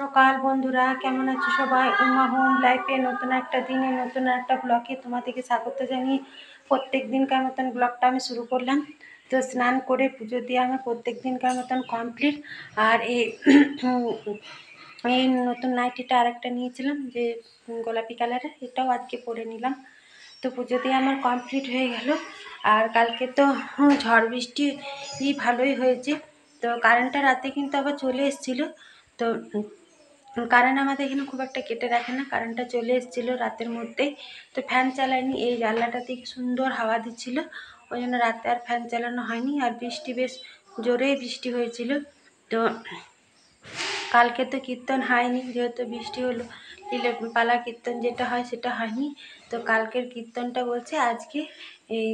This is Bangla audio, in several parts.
সকাল বন্ধুরা, কেমন আছো সবাই? উমা হোম লাইফে নতুন একটা দিনে নতুন একটা ব্লগে তোমাদেরকে স্বাগত জানিয়ে প্রত্যেক দিনকার মতন ব্লগটা আমি শুরু করলাম। তো স্নান করে পুজো দিয়ে আমার প্রত্যেক দিনকার মতন কমপ্লিট। আর এই নতুন নাইটিটা আরেকটা নিয়েছিলাম যে গোলাপি কালারের, এটাও আজকে পরে নিলাম। তো পুজো দিয়ে আমার কমপ্লিট হয়ে গেল। আর কালকে তো ঝড় বৃষ্টি ভালোই হয়েছে। তো কারেন্টটা রাতে কিন্তু আবার চলে এসেছিলো। তো কারেন্ট আমাদের এখানে খুব একটা কেটে রাখে না, কারেন্টটা চলে এসেছিলো রাতের মধ্যেই। তো ফ্যান চালাইনি, এই জানলাটাতে সুন্দর হাওয়া দিচ্ছিলো, ওই জন্য রাতে আর ফ্যান চালানো হয়নি। আর বৃষ্টি বেশ জোরেই বৃষ্টি হয়েছিল। তো কালকে তো কীর্তন হয়নি, যেহেতু বৃষ্টি হলো, লীলা পালা কীর্তন যেটা হয় সেটা হয়নি। তো কালকের কীর্তনটা বলছে আজকে এই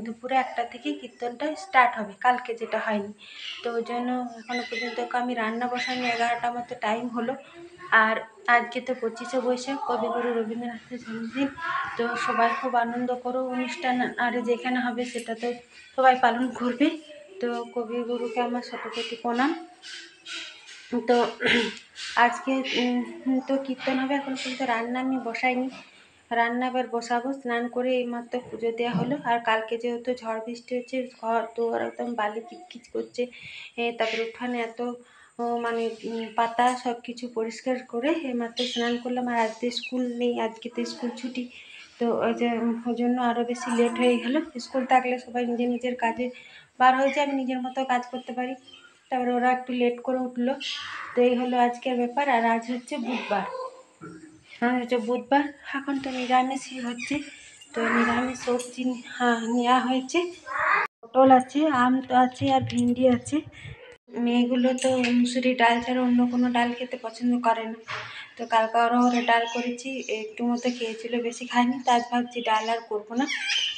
দুপুরে 1টা থেকে কীর্তনটা স্টার্ট হবে, কালকে যেটা হয়নি। তো ওই জন্য এখনও পর্যন্ত আমি রান্না বসাইনি, 11টা মতো টাইম হলো। আর আজকে তো 25শে বৈশাখ, কবিগুরু রবীন্দ্রনাথের জন্মদিন। তো সবাই খুব আনন্দ করো, অনুষ্ঠান আর যেখানে হবে সেটা তো সবাই পালন করবে। তো কবিগুরুকে আমার শতকোটি প্রণাম। তো আজকে তো কীর্তন হবে, এখন কিন্তু রান্না আমি বসাইনি, রান্না আবার বসাবো। স্নান করে এইমাত্র পুজো দেওয়া হলো। আর কালকে যেহেতু ঝড় বৃষ্টি হচ্ছে, ঘর দুয়ার একদম বালি কিচকিচ করছে, তারপরে উঠানে এত মানে পাতা সব কিছু পরিষ্কার করে এইমাত্র স্নান করলাম। আর আজকে স্কুল নেই, আজকে তো স্কুল ছুটি। তো ওই জন্য আরও বেশি লেট হয়ে গেল। স্কুল থাকলে সবাই নিজের নিজের কাজে বার হয়ে যায়, আমি নিজের মতো কাজ করতে পারি। তারপরে ওরা একটু লেট করে উঠলো। তো এই হলো আজকের ব্যাপার। আর আজ হচ্ছে বুধবার, বুধবার এখন তো নিরামিষই হচ্ছে। তো নিরামিষ সবজি নেওয়া হয়েছে, পটল আছে, আম তো আছে, আর ভিন্ডি আছে। মেয়েগুলো তো মুসুরি ডাল ছাড়া অন্য কোনো ডাল খেতে পছন্দ করে না। তো কালকে ওরা ডাল করেছি, একটু মতো খেয়েছিল, বেশি খায়নি। তাই ভাবছি ডাল আর করবো না,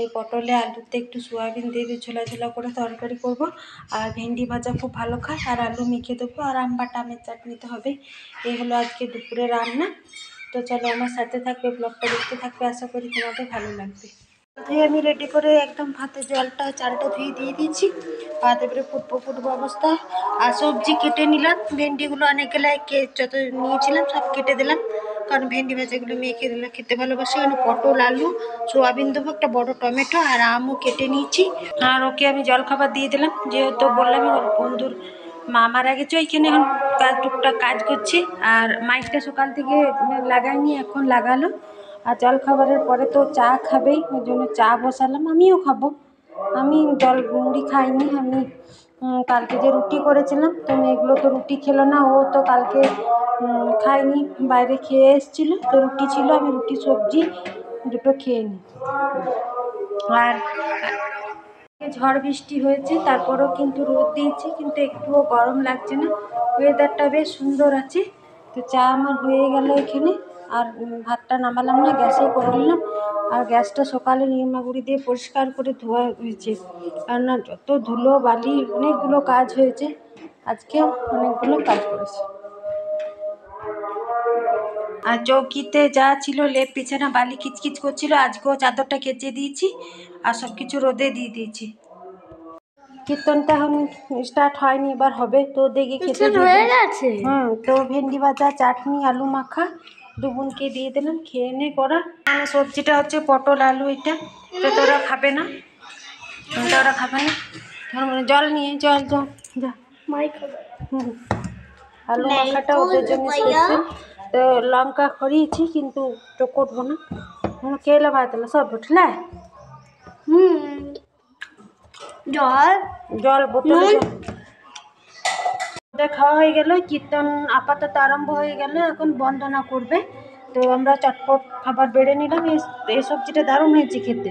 এই পটলে আলুতে একটু সোয়াবিন দিয়ে ঝোলা ঝোলা করে তরকারি করব। আর ভেন্ডি ভাজা খুব ভালো খায়, আর আলু মেখে দেবো, আর আম বাটা আমের চাটনিতে হবে। এই হলো আজকে দুপুরে রান্না। তো চলো আমার সাথে থাকবে, ব্লগটা দেখতে থাকবে, আশা করি তোমাদের ভালো লাগবে। আমি রেডি করে একদম ভাতে চালটা ধুয়ে দিয়ে দিয়েছি। আর তারপরে ফুটবো অবস্থা। আর সবজি কেটে নিলাম, ভেন্ডিগুলো অনেকগুলো যত নিয়েছিলাম সব কেটে দিলাম, কারণ ভেন্ডি ভাজাগুলো মেখে দিলে খেতে ভালোবাসে। এখানে পটল, আলু, সোয়াবিন দেবো, একটা বড় টমেটো আর আমও কেটে নিয়েছি। আর ওকে আমি জলখাবার দিয়ে দিলাম, যেহেতু বললাম ওর বন্ধুর মা মারা গেছে, ওইখানে এখন টুকটাক কাজ করছি। আর মাইকটা সকাল থেকে লাগাইনি, এখন লাগালো। আর জলখাবারের পরে তো চা খাবেই, ওই জন্য চা বসালাম, আমিও খাবো। আমি মুড়ি খাইনি, আমি কালকে যে রুটি করেছিলাম, তো মেয়েগুলো তো রুটি খেলো না, ও তো কালকে খাইনি, বাইরে খেয়ে এসেছিলো, তো রুটি ছিল, আমি রুটি সবজি দুটো খেয়ে নিই। আর ঝড় বৃষ্টি হয়েছে, তারপরেও কিন্তু রোদ দিয়েছে, কিন্তু একটুও গরম লাগছে না, ওয়েদারটা বেশ সুন্দর আছে। তো চা আমার হয়ে গেল এখানে। আর ভাতটা নামালাম না, গ্যাসে করে নিলাম। আর গ্যাসটা সকালে নিমাগুড়ি দিয়ে পরিষ্কার করে ধোয়া হয়েছে, কেননা যত ধুলো বালি, অনেকগুলো কাজ হয়েছে, আজকেও অনেকগুলো কাজ করেছে। আর চৌকিতে যা ছিল লেপ বিছানা বালি কিচকিচ করছিল, আজকেও চাদরটা কেচে দিয়েছি আর সব কিছু রোদে দিয়ে দিয়েছি। কীর্তনটা এখন স্টার্ট হয়নি, এবার হবে। তো দেখি খেতে হয়ে গেছে। তো ভেন্ডি ভাজা, চাটনি, আলু মাখা দুগুনকে দিয়ে দিলাম, খেয়ে নে করা। মানে সবজিটা হচ্ছে পটল আলু, এটা তো ওরা খাবে না, ওরা খাবে না। জল নিয়ে জল জল যা মাই খাবে। আলু মাখাটা ওদের জন্য স্পেশাল। তো লঙ্কা খড়িয়েছি, কিন্তু চোকটবো না, কেলা ভাতলা সব উঠলে জল জল বোতলে খাওয়া হয়ে গেল। কীর্তন আপাতত আরম্ভ হয়ে গেল, এখন বন্দনা করবে। তো আমরা চটপট খাবার বেড়ে নিলাম। এই সবজিটা দারুণ হয়েছে খেতে,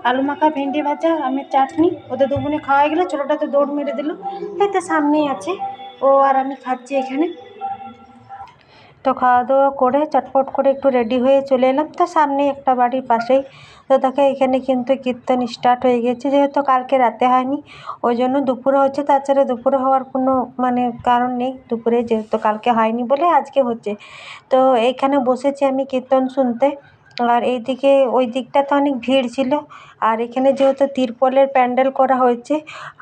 আলু মাখা, ভেন্ডি ভাজা, আমের চাটনি। ওদের দুগুনে খাওয়া হয়ে গেলো, ছোটোটা তো দৌড় মেরে দিল, এই তো সামনেই আছে ও, আর আমি খাচ্ছি এখানে। তো খাওয়া দাওয়া করে চটপট করে একটু রেডি হয়ে চলে এলাম, তো সামনে একটা বাড়ির পাশেই। তো দেখো এখানে কিন্তু কীর্তন স্টার্ট হয়ে গেছে, যেহেতু কালকে রাতে হয়নি ওই জন্য দুপুরে হচ্ছে। তাছাড়া দুপুরে হওয়ার কোনো মানে কারণ নেই, দুপুরে যেহেতু কালকে হয়নি বলে আজকে হচ্ছে। তো এইখানে বসেছি আমি কীর্তন শুনতে। আর এইদিকে ওই দিকটাতে অনেক ভিড় ছিল। আর এখানে যেহেতু তিরপলের প্যান্ডেল করা হয়েছে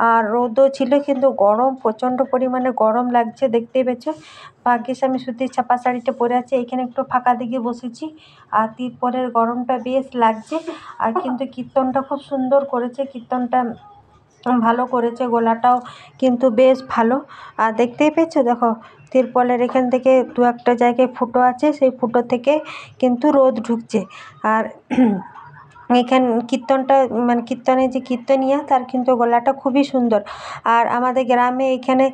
আর রোদও ছিল, কিন্তু গরম প্রচণ্ড পরিমাণে গরম লাগছে, দেখতেই পেয়েছো। ভাগ্যিস আমি সুতির ছাপা শাড়িটা পরে আছি, এখানে একটু ফাঁকা দিকে বসেছি। আর তিরপলের গরমটা বেশ লাগছে। আর কিন্তু কীর্তনটা খুব সুন্দর করেছে, কীর্তনটা ভালো করেছে, গলাটাও কিন্তু বেশ ভালো। আর দেখতেই পেয়েছো, দেখো তিরপলের এখান থেকে দু একটা জায়গায় ফুটো আছে, সেই ফুটো থেকে কিন্তু রোদ ঢুকছে। আর এখান কীর্তনটা মানে কীর্তনের যে কীর্তনিয়া তার কিন্তু গলাটা খুবই সুন্দর। আর আমাদের গ্রামে এইখানে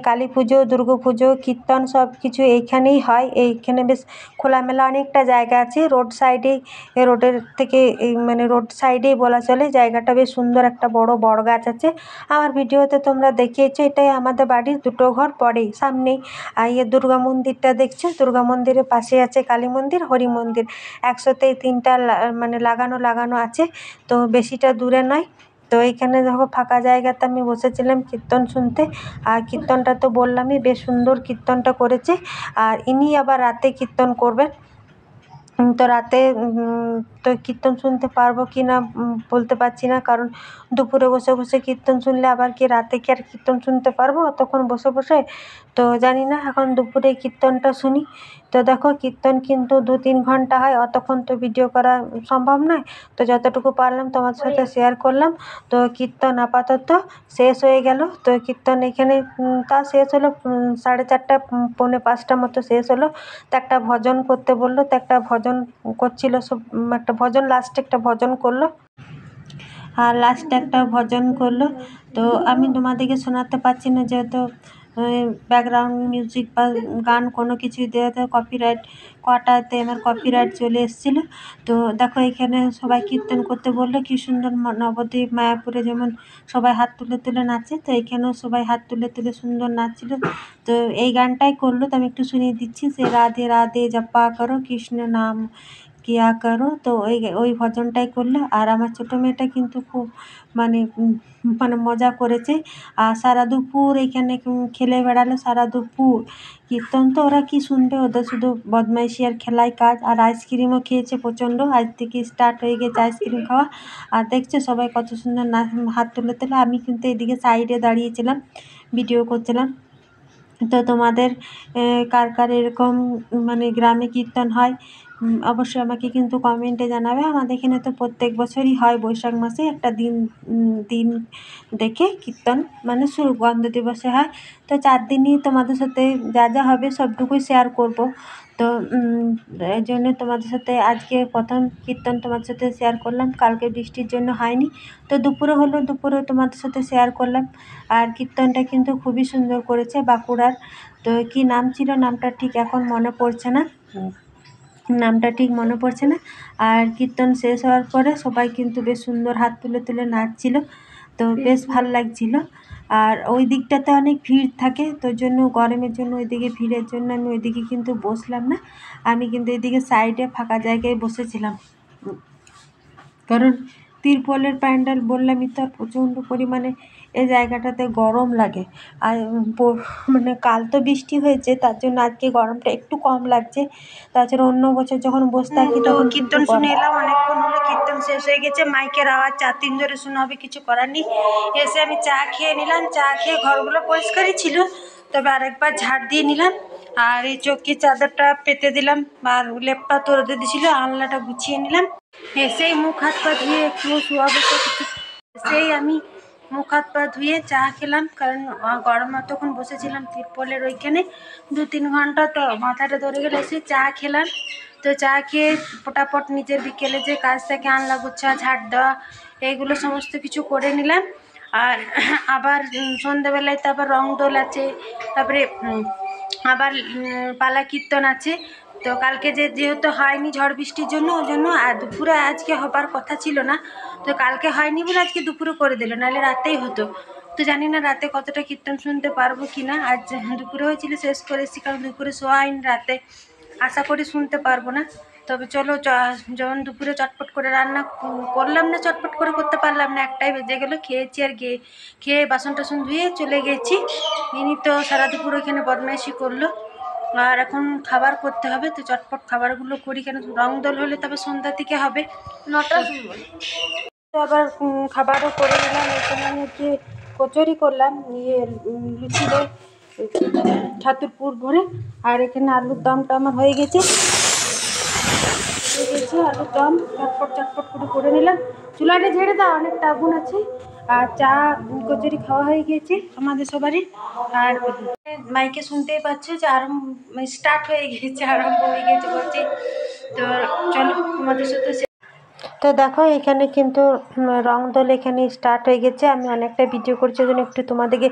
কালী পুজো, দুর্গা পুজো, কীর্তন সব কিছু এইখানেই হয়। এইখানে বেশ খোলামেলা অনেকটা জায়গা আছে, রোড সাইডেই, রোডের থেকে এই মানে রোড সাইডেই বলা চলে। জায়গাটা বেশ সুন্দর, একটা বড় বটগাছ আছে। আমার ভিডিওতে তোমরা দেখিয়েছো, এটাই আমাদের বাড়ির দুটো ঘর পরেই, সামনেই। আর দুর্গা মন্দিরটা দেখছো, দুর্গা মন্দিরের পাশে আছে কালী মন্দির, হরি মন্দির, একসাথেই তিনটা মানে লাগানো আছে, তো বেশিটা দূরে নয়। তো এইখানে দেখো ফাঁকা জায়গাতে আমি বসেছিলাম কীর্তন শুনতে। আর কীর্তনটা তো বললামই, বেশ সুন্দর কীর্তনটা করেছে। আর ইনি আবার রাতে কীর্তন করবেন। তো রাতে তো কীর্তন শুনতে পারবো কি না বলতে পারছি না, কারণ দুপুরে বসে বসে কীর্তন শুনলে আবার কি রাতে কি আর কীর্তন শুনতে পারবো অতক্ষণ বসে বসে? তো জানি না, এখন দুপুরে কীর্তনটা শুনি। তো দেখো কীর্তন কিন্তু 2-3 ঘন্টা হয়, অতক্ষণ তো ভিডিও করা সম্ভব নয়। তো যতটুকু পারলাম তোমার সাথে শেয়ার করলাম। তো কীর্তন আপাতত শেষ হয়ে গেল। তো কীর্তন এখানে তা শেষ হলো 4:30 পৌনে 5টা মতো শেষ হলো। তো একটা ভজন করতে বললো, তো একটা ভজন করছিল সব, একটা ভজন লাস্টে একটা ভজন করলো। আর লাস্টে একটা ভজন করলো। তো আমি তোমাদেরকে শোনাতে পারছি না, যেহেতু ব্যাকগ্রাউন্ড মিউজিক বা গান কোনো কিছুই দেওয়াতে কপিরাইট, কটাতে আমার কপিরাইট চলে এসেছিলো। তো দেখো এখানে সবাই কীর্তন করতে বললো, কী সুন্দর নবদ্বীপ মায়াপুরে যেমন সবাই হাত তুলে তুলে নাচে, তো এখানেও সবাই হাত তুলে তুলে সুন্দর নাচছিল। তো এই গানটাই করলো, তো আমি একটু শুনিয়ে দিচ্ছি। সে রাধে রাধে জপা করো কৃষ্ণ নাম কিয়া করো, তো ওই ভজনটাই করলো। আর আমার ছোটো মেয়েটা কিন্তু খুব মানে মানে মজা করেছে। আর সারা দুপুর এইখানে খেলে বেড়ালো, সারা দুপুর। কীর্তন তো ওরা কি শুনবে, ওদের শুধু বদমাইশি আর খেলাই কাজ। আর আইসক্রিমও খেয়েছে প্রচণ্ড, আজ থেকে স্টার্ট হয়ে গেছে আইসক্রিম খাওয়া। আর দেখছো সবাই কত সুন্দর হাত তুলে তুলে। আমি কিন্তু এদিকে সাইডে দাঁড়িয়েছিলাম, ভিডিও করছিলাম। তো তোমাদের কার কার এরকম মানে গ্রামে কীর্তন হয় অবশ্যই আমাকে কিন্তু কমেন্টে জানাবে। আমাদের এখানে তো প্রত্যেক বছরই হয়, বৈশাখ মাসে একটা দিন দিন দেখে কীর্তন মানে শুরু, গন্ধ দিবসে হয়। তো 4 দিনই তোমাদের সাথে যা যা হবে সবটুকুই শেয়ার করব। তো এই জন্য তোমাদের সাথে আজকে প্রথম কীর্তন তোমাদের সাথে শেয়ার করলাম। কালকে বৃষ্টির জন্য হয়নি, তো দুপুরে হলো, দুপুরে তোমাদের সাথে শেয়ার করলাম। আর কীর্তনটা কিন্তু খুবই সুন্দর করেছে বাঁকুড়ার। তো কী নাম ছিল, নামটা ঠিক এখন মনে পড়ছে না, নামটা ঠিক মনে পড়ছে না। আর কীর্তন শেষ হওয়ার পরে সবাই কিন্তু বেশ সুন্দর হাত তুলে তুলে নাচছিল, তো বেশ ভালো লাগছিল। আর ওই দিকটাতে অনেক ভিড় থাকে, তো জন্য গরমের জন্য ওইদিকে ভিড়ের জন্য আমি ওইদিকে কিন্তু বসলাম না। আমি কিন্তু এদিকে সাইডে ফাঁকা জায়গায় বসেছিলাম, কারণ তিরপলের প্যান্ডেল বললামই তো, প্রচণ্ড পরিমাণে এই জায়গাটাতে গরম লাগে। আর মানে কাল তো বৃষ্টি হয়েছে, তার জন্য আজকে গরমটা একটু কম লাগছে। তাছাড়া অন্য বছর যখন বসে থাকি তখন কীর্তন শুনে এলাম, অনেকক্ষণ হলো কীর্তন শেষ হয়ে গেছে, মাইকের আওয়াজ 4-3 ধরে শোনা হবে, কিছু করার নেই। এসে আমি চা খেয়ে নিলাম, চা খেয়ে ঘরগুলো পরিষ্কারই ছিল, তবে আরেকবার ঝাড় দিয়ে নিলাম। আর এই চৌকির চাদরটা পেতে দিলাম, আর লেপটা তোড়ে দিয়েছিল, আলনাটা গুছিয়ে নিলাম। এসেই মুখ হাত পা ধুয়ে একটু শোয়াবো, তো কিছু এসেই আমি মুখ হাত পা ধুয়ে চা খেলাম, কারণ গরম তখন বসেছিলাম তিরপলের ওইখানে 2-3 ঘন্টা, তো মাথাটা ধরে গেলে এসে চা খেলাম। তো চা খেয়ে ফটাফট নিজের বিকেলে যে কাজ থেকে আনলা গোছা, ঝাড় দেওয়া, এইগুলো সমস্ত কিছু করে নিলাম। আর আবার সন্ধ্যাবেলায় তো আবার রং দোল আছে, তারপরে আবার পালা কীর্তন আছে। তো কালকে যেহেতু হয়নি ঝড় বৃষ্টির জন্য, ওই জন্য আর দুপুরে আজকে হবার কথা ছিল না, তো কালকে হয়নি বলে আজকে দুপুরে করে দিল, নাহলে রাতেই হতো। তো জানি না রাতে কতটা কীর্তন শুনতে পারবো কি না। আজ দুপুরে হয়েছিল, শেষ করে এসেছি, কারণ দুপুরে শোয়া হয়নি, রাতে আশা করি শুনতে পারবো না। তবে চলো, যখন দুপুরে চটপট করে রান্না করলাম না, চটপট করে করতে পারলাম না, 1টাই বেজে গেলো। খেয়েছি আর খেয়ে বাসন টাসন ধুয়ে চলে গেছি। ইনি তো সারা দুপুর ওইখানে বদমাইশি করলো। আর এখন খাবার করতে হবে, তো চটপট খাবারগুলো করি, কেন রং দোল হলে তবে সন্ধ্যা থেকে হবে 9টার সময়। তো আবার খাবারও করে নিলাম। এখানে আমি হচ্ছে কচুরি করলাম, লুচি দিয়ে ছাতুর পুর ভরে, আর এখানে আলুর দমটা আমার হয়ে গেছে। আলুর দম চটপট চটপট করে নিলাম। চুলাটা ঝেড়ে দাও, অনেকটা আগুন আছে। আর চা কচুরি খাওয়া হয়ে গিয়েছে আমাদের সবারই। আর মাইকে শুনতেই পাচ্ছ যে স্টার্ট হয়ে গিয়েছে, আরম্ভ হয়ে গেছে বলছে। তো চলো তোমাদের সাথে। তো দেখো এখানে কিন্তু রং দোল এখানে স্টার্ট হয়ে গেছে। আমি অনেকটা ভিডিও করছি, ওই জন্য একটু তোমাদেরকে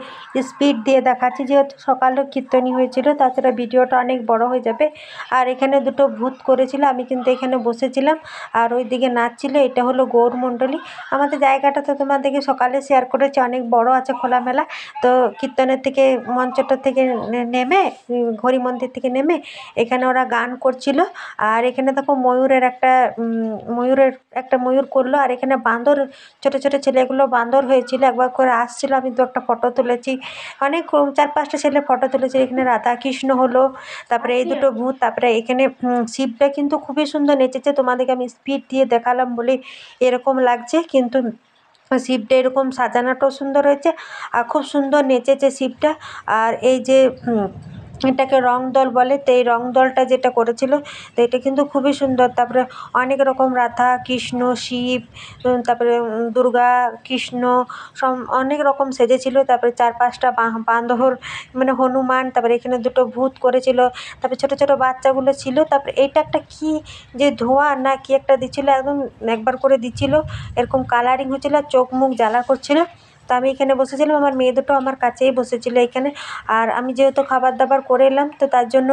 স্পিড দিয়ে দেখাচ্ছি, যেহেতু সকালেও কীর্তনী হয়েছিল, তাছাড়া ভিডিওটা অনেক বড় হয়ে যাবে। আর এখানে দুটো ভূত করেছিল, আমি কিন্তু এখানে বসেছিলাম আর ওইদিকে নাচছিল। এটা হলো গৌরমণ্ডলী। আমাদের জায়গাটা তো তোমাদেরকে সকালে শেয়ার করেছি, অনেক বড় আছে, খোলামেলা। তো কীর্তনের থেকে মঞ্চটা থেকে নেমে, হরি মন্দির থেকে নেমে এখানে ওরা গান করছিল। আর এখানে দেখো একটা ময়ূর করলো। আর এখানে বাঁদর, ছোট ছোট ছেলেগুলো বাঁদর হয়েছিল, একবার করে আসছিল। আমি তো একটা ফটো তুলেছি, অনেক 4-5টা ছেলে ফটো তুলেছে। এখানে রাধা কৃষ্ণ হলো, তারপরে এই দুটো ভূত, তারপরে এখানে শিবটা কিন্তু খুবই সুন্দর নেচেছে। তোমাদেরকে আমি স্পিড দিয়ে দেখালাম বলে এরকম লাগছে, কিন্তু শিবটা এরকম সাজানোটাও সুন্দর হয়েছে আর খুব সুন্দর নেচেছে শিবটা। আর এই যে এটাকে রং দল বলে, তো এই রং দলটা যেটা করেছিল, তো এটা কিন্তু খুবই সুন্দর। তারপরে অনেক রকম রাধা কৃষ্ণ শিব, তারপরে দুর্গা কৃষ্ণ অনেক রকম সেজেছিল। তারপরে 4-5টা বাঁদর, মানে হনুমান, তারপরে এখানে দুটো ভূত করেছিল। তারপরে ছোট ছোট বাচ্চাগুলো ছিল। তারপরে এইটা একটা কি যে ধোঁয়া না কি একটা দিচ্ছিল, একদম একবার করে দিচ্ছিল, এরকম কালারিং হচ্ছিল, চোখ মুখ জ্বালা করছিল। তো আমি এখানে বসেছিলাম, আমার মেয়ে দুটো আমার কাছেই বসেছিল এখানে। আর আমি যেহেতু খাবার দাবার করে এলাম, তো তার জন্য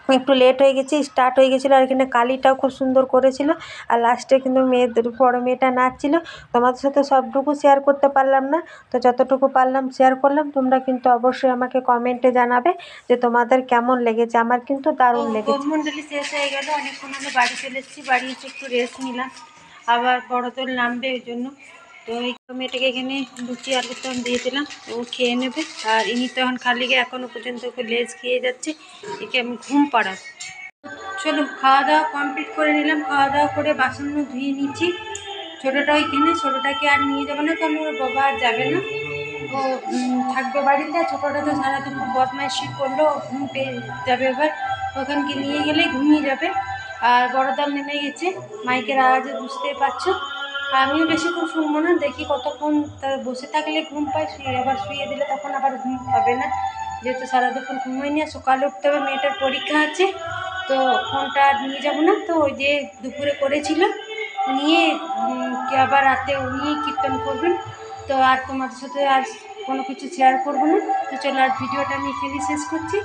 একটু লেট হয়ে গেছে, স্টার্ট হয়ে গেছিলো। আর এখানে কালীটাও খুব সুন্দর করেছিল। আর লাস্টে কিন্তু বড় মেয়েটা নাচছিল। তোমাদের সাথে সবটুকু শেয়ার করতে পারলাম না, তো যতটুকু পারলাম শেয়ার করলাম। তোমরা কিন্তু অবশ্যই আমাকে কমেন্টে জানাবে যে তোমাদের কেমন লেগেছে। আমার কিন্তু দারুণ লেগেছে। গৌরমণ্ডলী শেষ হয়ে গেল, অনেকক্ষণ আমি বাড়ি চলে এসেছি। বাড়ি এসে একটু রেস্ট নিলাম, আবার বড় তোল নামবে ওই জন্য। তো এই মেয়েটাকে এখানে লুচি আলুর দম দিয়ে দিলাম, ও খেয়ে নেবে। আর ইনি তো এখন খালি গিয়ে এখনও পর্যন্ত ওকে লেজ খেয়ে যাচ্ছে, একে আমি ঘুম পাড়াব। চলো খাওয়া দাওয়া কমপ্লিট করে নিলাম। খাওয়া দাওয়া করে বাসন ধুয়ে নিচ্ছি। ছোটোটা ওইখানে, ছোটোটাকে আর নিয়ে যাবো না, কারণ ওর বাবা আর যাবে না, ও থাকবে বাড়িতে। ছোটোটা তো সারাদিন বদমাইশি করলো, ঘুম পেয়ে যাবে এবার, ওখানকে নিয়ে গেলে ঘুমিয়ে যাবে। আর বড়দাম নেমে গেছে, মাইকের আওয়াজে বুঝতেই পারছো। আমিও বেশিক্ষণ শুনবো না, দেখি কতক্ষণ তার বসে থাকলে ঘুম পায়, আবার শুয়ে দিলে তখন আবার ঘুম পাবে না, যেহেতু সারা দুপুর ঘুমোয়নি। আর সকালে উঠতে হবে, মেয়েটার পরীক্ষা আছে, তো ফোনটা নিয়ে যাব না। তো ওই যে দুপুরে করেছিল নিয়ে আবার রাতে উনি কীর্তন করবেন। তো আর তোমাদের সাথে আর কোনো কিছু শেয়ার করবো না। তো চলো আর ভিডিওটা আমি এখানেই শেষ করছি।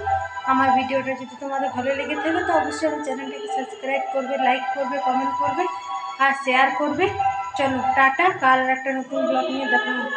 আমার ভিডিওটা যদি তোমাদের ভালো লেগে থাকে, তো অবশ্যই আমার চ্যানেলটাকে সাবস্ক্রাইব করবে, লাইক করবে, কমেন্ট করবে আর শেয়ার করবে। চলো টাটা, কাল একটা নতুন ব্লগ নিয়ে দেখা হবে।